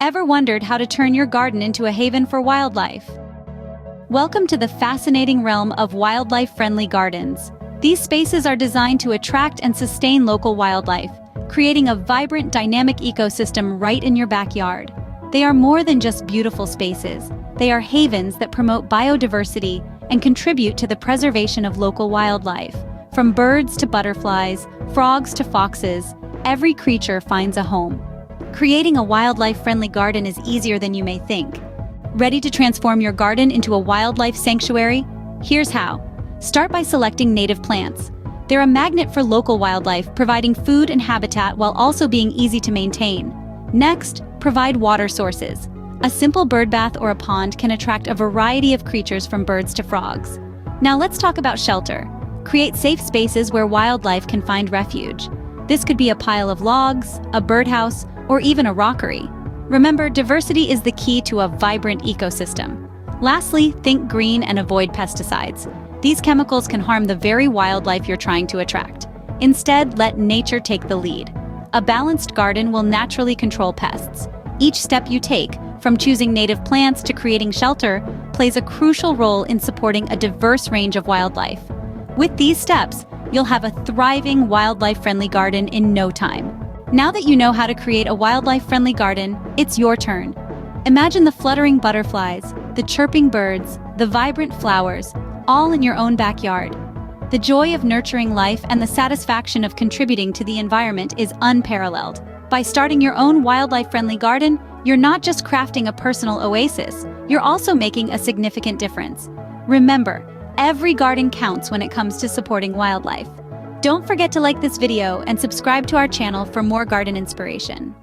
Ever wondered how to turn your garden into a haven for wildlife? Welcome to the fascinating realm of wildlife-friendly gardens. These spaces are designed to attract and sustain local wildlife, creating a vibrant, dynamic ecosystem right in your backyard. They are more than just beautiful spaces. They are havens that promote biodiversity and contribute to the preservation of local wildlife. From birds to butterflies, frogs to foxes, every creature finds a home. Creating a wildlife-friendly garden is easier than you may think. Ready to transform your garden into a wildlife sanctuary? Here's how. Start by selecting native plants. They're a magnet for local wildlife, providing food and habitat while also being easy to maintain. Next, provide water sources. A simple bird bath or a pond can attract a variety of creatures from birds to frogs. Now let's talk about shelter. Create safe spaces where wildlife can find refuge. This could be a pile of logs, a birdhouse, or even a rockery. Remember, diversity is the key to a vibrant ecosystem. Lastly, think green and avoid pesticides. These chemicals can harm the very wildlife you're trying to attract. Instead, let nature take the lead. A balanced garden will naturally control pests. Each step you take, from choosing native plants to creating shelter, plays a crucial role in supporting a diverse range of wildlife. With these steps, you'll have a thriving, wildlife-friendly garden in no time. Now that you know how to create a wildlife-friendly garden, it's your turn. Imagine the fluttering butterflies, the chirping birds, the vibrant flowers, all in your own backyard. The joy of nurturing life and the satisfaction of contributing to the environment is unparalleled. By starting your own wildlife-friendly garden, you're not just crafting a personal oasis, you're also making a significant difference. Remember, every garden counts when it comes to supporting wildlife. Don't forget to like this video and subscribe to our channel for more garden inspiration.